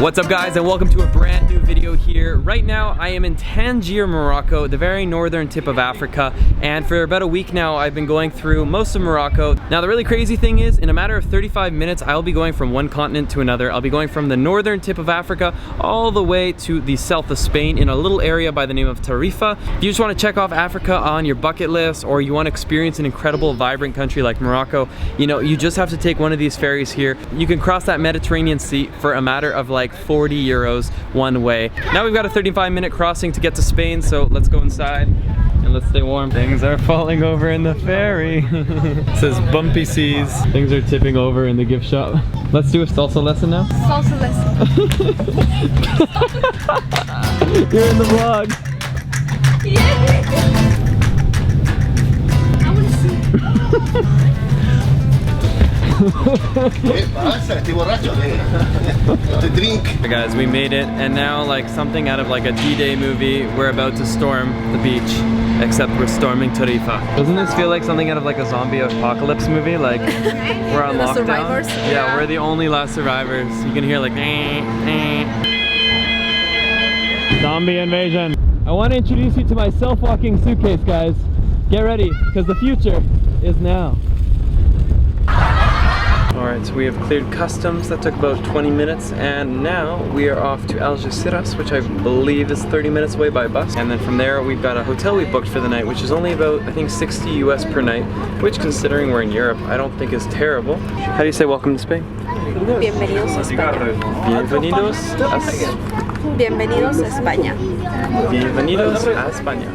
What's up guys, and welcome to a brand new video here. Right now I am in Tangier, Morocco, the very northern tip of Africa, and for about a week now I've been going through most of Morocco. Now the really crazy thing is, in a matter of 35 minutes I'll be going from one continent to another. I'll be going from the northern tip of Africa all the way to the south of Spain in a little area by the name of Tarifa. If you just want to check off Africa on your bucket list, or you want to experience an incredible vibrant country like Morocco, you know, you just have to take one of these ferries here. You can cross that Mediterranean Sea for a matter of like 40 euros one way. Now we've got a 35-minute crossing to get to Spain, so let's go inside and let's stay warm. Things are falling over in the ferry. It says bumpy seas. Things are tipping over in the gift shop. Let's do a salsa lesson now. Salsa lesson. You're in the vlog. Yeah. I want to see. Hey guys, we made it, and now like something out of like a D-Day movie, we're about to storm the beach, except we're storming Tarifa. Doesn't this feel like something out of like a zombie apocalypse movie? Like we're on lockdown. Survivors? Yeah, we're the only last survivors. You can hear like zombie invasion. I want to introduce you to my self-walking suitcase, guys. Get ready, because the future is now. Alright, so we have cleared customs. That took about 20 minutes, and now we are off to Algeciras, which I believe is 30 minutes away by bus. And then from there we've got a hotel we booked for the night, which is only about, I think, 60 US per night, which, considering we're in Europe, I don't think is terrible. How do you say welcome to Spain? Bienvenidos a España. Bienvenidos a Bienvenidos a España. Bienvenidos a España.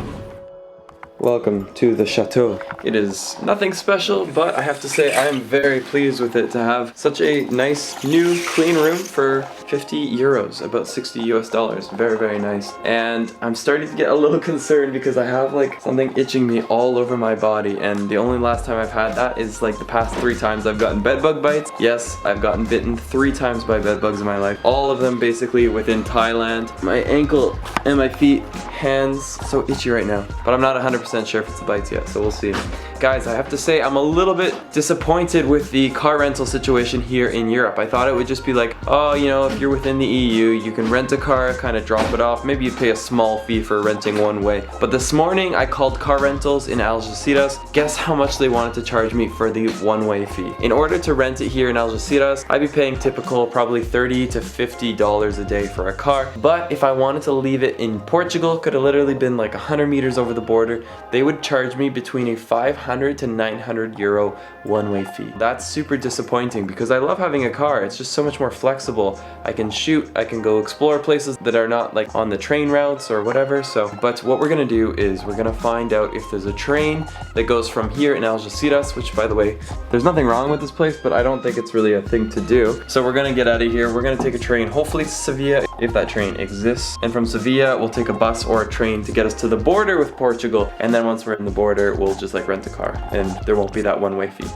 Welcome to the chateau. It is nothing special, but I have to say I am very pleased with it to have such a nice, new, clean room for 50 euros, about 60 US dollars. Very, very nice. And I'm starting to get a little concerned because I have like something itching me all over my body, and the only last time I've had that is like the past 3 times I've gotten bedbug bites. Yes, I've gotten bitten 3 times by bedbugs in my life. All of them basically within Thailand. My ankle and my feet, hands, so itchy right now. But I'm not 100% sure if it's the bites yet, so we'll see. Guys, I have to say I'm a little bit disappointed with the car rental situation here in Europe. I thought it would just be like, oh, you know, if you're within the EU, you can rent a car, kind of drop it off. Maybe you pay a small fee for renting one way. But this morning I called car rentals in Algeciras. Guess how much they wanted to charge me for the one-way fee? In order to rent it here in Algeciras, I'd be paying typical probably $30 to $50 a day for a car. But if I wanted to leave it in Portugal, could have literally been like 100 meters over the border, they would charge me between a 500 to 900 euro one-way fee. That's super disappointing because I love having a car. It's just so much more flexible. I can shoot, I can go explore places that are not like on the train routes or whatever. So, but what we're gonna do is we're gonna find out if there's a train that goes from here in Algeciras, which, by the way, there's nothing wrong with this place, but I don't think it's really a thing to do. So we're gonna get out of here. We're gonna take a train, hopefully to Sevilla, if that train exists. And from Sevilla, we'll take a bus or a train to get us to the border with Portugal. And then once we're in the border, we'll just like rent a car, and there won't be that one-way fee.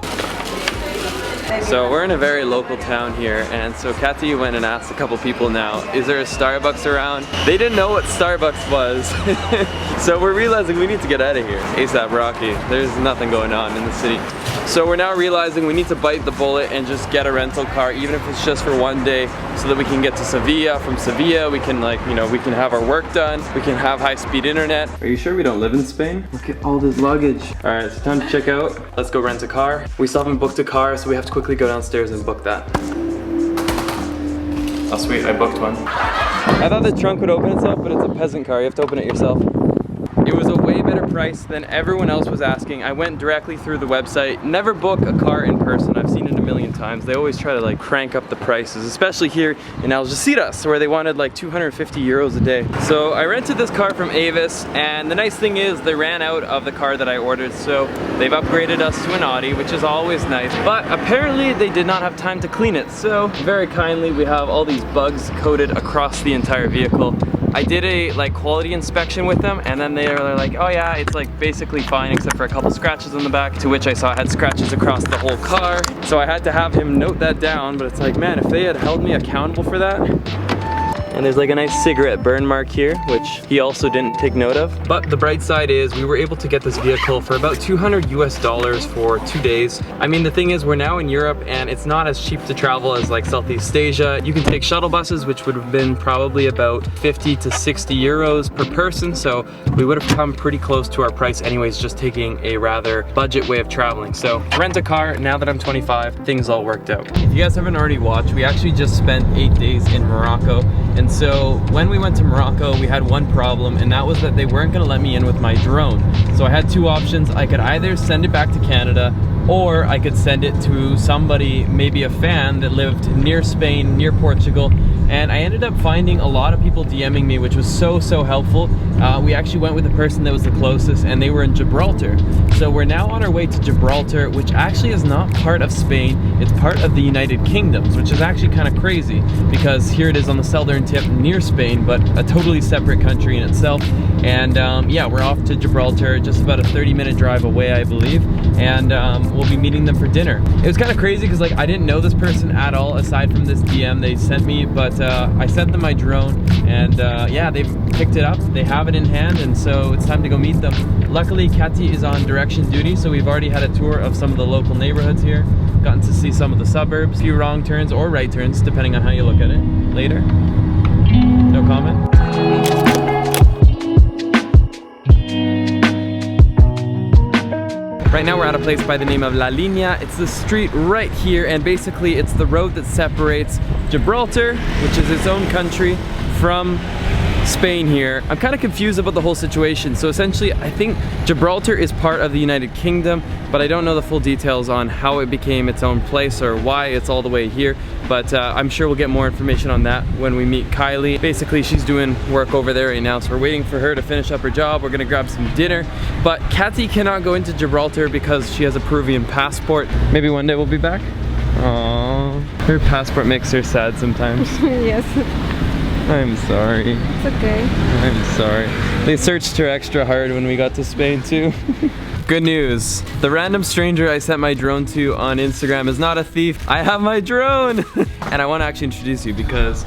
So we're in a very local town here, and so Kathy went and asked a couple people now, is there a Starbucks around? They didn't know what Starbucks was. So we're realizing we need to get out of here. ASAP Rocky. There's nothing going on in the city. So we're now realizing we need to bite the bullet and just get a rental car, even if it's just for one day, so that we can get to Sevilla. From Sevilla, we can, like, you know, we can have our work done. We can have high-speed internet. Are you sure we don't live in Spain? Look at all this luggage. All right, it's time to check out. Let's go rent a car. We still haven't booked a car, so we have to quickly go downstairs and book that. Oh sweet, I booked one. I thought the trunk would open itself, but it's a peasant car. You have to open it yourself. It was a way better price than everyone else was asking. I went directly through the website. Never book a car in person. I've seen it a million times. They always try to like crank up the prices, especially here in Algeciras, where they wanted like 250 euros a day. So I rented this car from Avis, and the nice thing is they ran out of the car that I ordered, so they've upgraded us to an Audi, which is always nice. But apparently they did not have time to clean it, so very kindly we have all these bugs coated across the entire vehicle. I did a like quality inspection with them, and then they were like, oh yeah, it's like basically fine except for a couple scratches on the back, to which I saw had scratches across the whole car. So I had to have him note that down, but it's like, man, if they had held me accountable for that, And there's like a nice cigarette burn mark here, which he also didn't take note of. But the bright side is we were able to get this vehicle for about $200 US for 2 days. I mean, the thing is we're now in Europe and it's not as cheap to travel as like Southeast Asia. You can take shuttle buses, which would have been probably about 50 to 60 euros per person. So we would have come pretty close to our price anyways, just taking a rather budget way of traveling. So rent a car, now that I'm 25, things all worked out. If you guys haven't already watched, we actually just spent 8 days in Morocco. And so when we went to Morocco, we had one problem, and that was that they weren't gonna let me in with my drone. So I had two options. I could either send it back to Canada, or I could send it to somebody, maybe a fan that lived near Spain, near Portugal. And I ended up finding a lot of people DMing me, which was so helpful. We actually went with the person that was the closest, and they were in Gibraltar. So we're now on our way to Gibraltar, which actually is not part of Spain. It's part of the United Kingdoms, which is actually kind of crazy because here it is on the southern tip near Spain, but a totally separate country in itself. And yeah, we're off to Gibraltar, just about a 30-minute drive away, I believe. And we'll be meeting them for dinner. It was kind of crazy because like I didn't know this person at all aside from this DM they sent me, but I sent them my drone, and yeah, they've picked it up, they have it in hand, and so it's time to go meet them. Luckily, Katy is on direction duty, so we've already had a tour of some of the local neighborhoods here, gotten to see some of the suburbs, a few wrong turns or right turns, depending on how you look at it. Later. No comment? Right now we're at a place by the name of La Línea. It's the street right here, and basically it's the road that separates Gibraltar, which is its own country, from Spain here. I'm kind of confused about the whole situation. So essentially, I think Gibraltar is part of the United Kingdom, but I don't know the full details on how it became its own place or why it's all the way here. But I'm sure we'll get more information on that when we meet Kylie. Basically, she's doing work over there right now, so we're waiting for her to finish up her job. We're gonna grab some dinner. But Katy cannot go into Gibraltar because she has a Peruvian passport. Maybe one day we'll be back. Aww. Her passport makes her sad sometimes. Yes. I'm sorry. It's okay. I'm sorry. They searched her extra hard when we got to Spain too. Good news. The random stranger I sent my drone to on Instagram is not a thief. I have my drone! And I want to actually introduce you because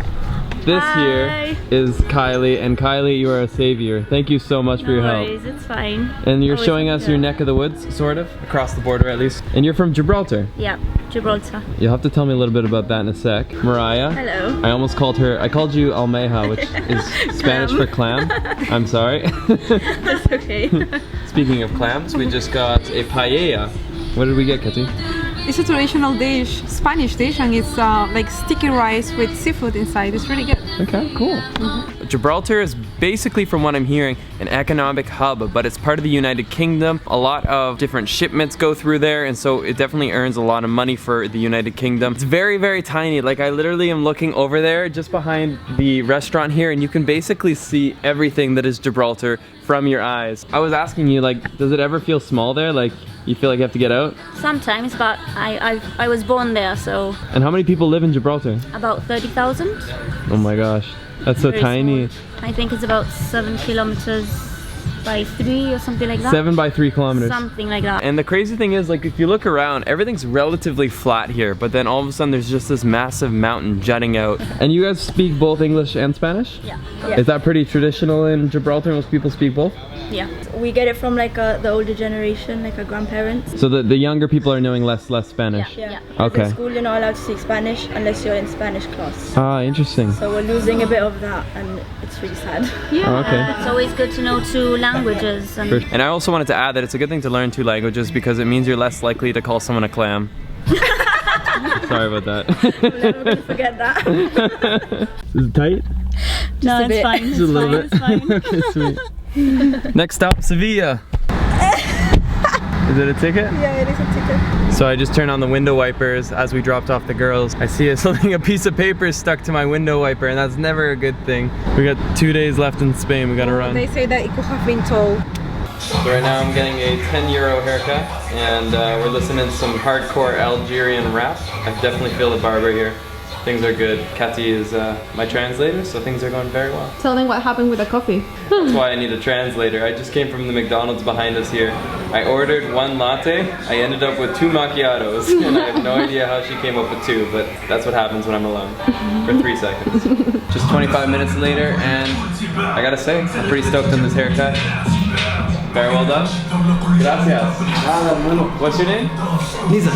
this here is Kylie, and Kylie, you are a savior. Thank you so much for your help. No worries, it's fine. And you're showing us your neck of the woods, sort of, across the border at least. And you're from Gibraltar? Yeah, Gibraltar. You'll have to tell me a little bit about that in a sec. Mariah. Hello. I almost called her, I called you almeja, which is Spanish for clam. I'm sorry. That's okay. Speaking of clams, we just got a paella. What did we get, Katy? It's a traditional dish, Spanish dish, and it's like sticky rice with seafood inside. It's really good. Okay, cool. Gibraltar is basically, from what I'm hearing, an economic hub, but it's part of the United Kingdom. A lot of different shipments go through there, and so it definitely earns a lot of money for the United Kingdom. It's very tiny. Like, I literally am looking over there just behind the restaurant here, and you can basically see everything that is Gibraltar from your eyes. I was asking you, like, does it ever feel small there? Like, you feel like you have to get out? Sometimes, but I was born there, so... And how many people live in Gibraltar? About 30,000. Oh my gosh, that's so Very tiny. small. I think it's about 7 kilometers by 3 or something like that. 7 by 3 kilometers. Something like that. And the crazy thing is, like, if you look around, everything's relatively flat here, but then all of a sudden there's just this massive mountain jutting out. And you guys speak both English and Spanish? Yeah. Is that pretty traditional in Gibraltar? Most people speak both? Yeah. We get it from like the older generation, like our grandparents. So the younger people are knowing less Spanish? Yeah. Okay. In school, you're not allowed to speak Spanish unless you're in Spanish class. Ah, interesting. So we're losing a bit of that, and it's really sad. Yeah. Oh, okay. It's always good to know 2 languages. And I also wanted to add that it's a good thing to learn 2 languages because it means you're less likely to call someone a clam. Sorry about that. We're never going to forget that. Is it tight? No, a bit. it's fine. Just a little bit. It's fine. Okay, sweet. Next stop, Sevilla. Is it a ticket? Yeah, it is a ticket. So I just turned on the window wipers as we dropped off the girls. I see a piece of paper stuck to my window wiper, and that's never a good thing. We got 2 days left in Spain. We gotta run. They say that it could have been told. So right now I'm getting a 10 euro haircut, and we're listening to some hardcore Algerian rap. I definitely feel the barber here. things are good. Katy is my translator, so things are going very well. Tell them what happened with the coffee. That's why I need a translator. I just came from the McDonald's behind us here. I ordered 1 latte. I ended up with 2 macchiatos, and I have no idea how she came up with 2, but that's what happens when I'm alone for 3 seconds. Just 25 minutes later, and I gotta say, I'm pretty stoked on this haircut. Very well done. Gracias. What's your name? Nisa.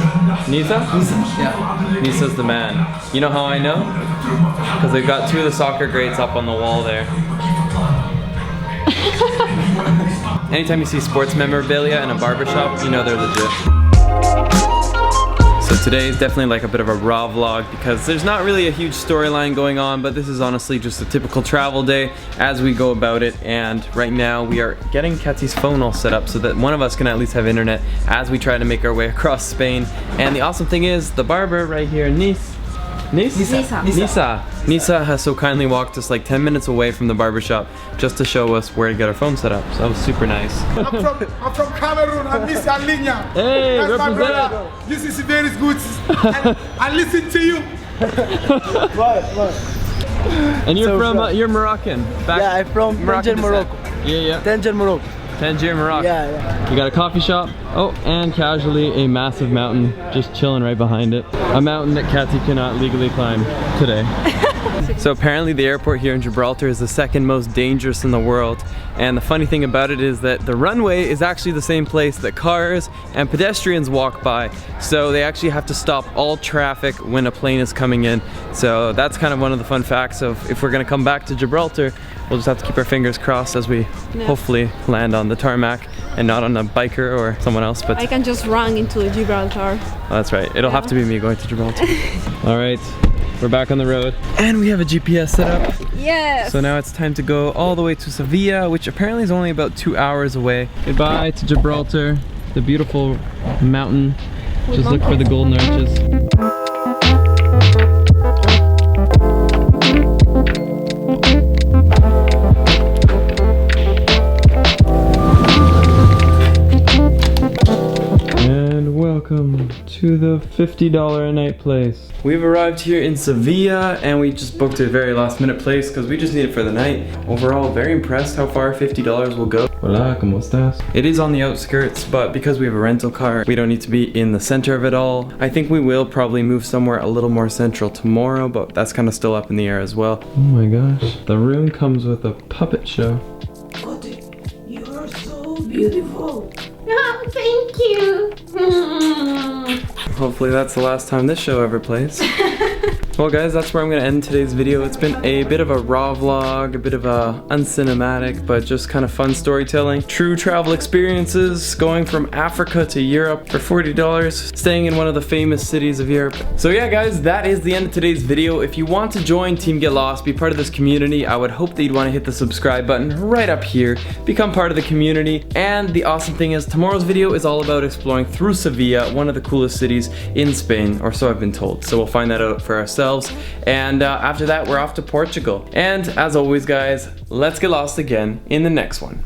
Nisa? Nisa, yeah. Nisa's the man. You know how I know? Because they've got 2 of the soccer greats up on the wall there. Anytime you see sports memorabilia in a barbershop, you know they're legit. So today is definitely like a bit of a raw vlog because there's not really a huge storyline going on, but this is honestly just a typical travel day as we go about it. And right now we are getting Katy's phone all set up so that one of us can at least have internet as we try to make our way across Spain. And the awesome thing is the barber right here, Nisa has so kindly walked us like 10 minutes away from the barbershop just to show us where to get our phone set up. So that was super nice. I'm from Cameroon. I'm Mr. Linya. Hey, that's my represent. brother. This is very good. I listen to you. And you're you're Moroccan. Yeah, I'm from Tangier, Morocco. Yeah. Tangier, Morocco. Tangier, Morocco. Yeah. We got a coffee shop. Oh, and casually a massive mountain just chilling right behind it. A mountain that Katy cannot legally climb today. So apparently the airport here in Gibraltar is the 2nd most dangerous in the world. And the funny thing about it is that the runway is actually the same place that cars and pedestrians walk by. So they actually have to stop all traffic when a plane is coming in. So that's kind of one of the fun facts of if we're gonna come back to Gibraltar, we'll just have to keep our fingers crossed as we hopefully land on the tarmac and not on a biker or someone else. But I can just run into Gibraltar. Oh, that's right. It'll have to be me going to Gibraltar. All right. We're back on the road and we have a GPS set up. Yes! So now it's time to go all the way to Sevilla, which apparently is only about 2 hours away. Goodbye to Gibraltar, the beautiful mountain. Just look for the golden arches. Welcome to the $50 a night place. We've arrived here in Sevilla and we just booked a very last minute place because we just need it for the night. Overall, very impressed how far $50 will go. Hola, ¿cómo estás? It is on the outskirts, but because we have a rental car, we don't need to be in the center of it all. I think we will probably move somewhere a little more central tomorrow, but that's kind of still up in the air as well. Oh my gosh, the room comes with a puppet show. You are so beautiful. Oh, thank you! Hopefully that's the last time this show ever plays. Well guys, that's where I'm gonna end today's video. It's been a bit of a raw vlog, a bit of a uncinematic, but just kind of fun storytelling. True travel experiences, going from Africa to Europe for $40, staying in one of the famous cities of Europe. So yeah guys, that is the end of today's video. If you want to join Team Get Lost, be part of this community, I would hope that you'd want to hit the subscribe button right up here, become part of the community. And the awesome thing is tomorrow's video is all about exploring through Sevilla, one of the coolest cities in Spain, or so I've been told. So we'll find that out for ourselves. And after that, we're off to Portugal. And as always, guys, let's get lost again in the next one.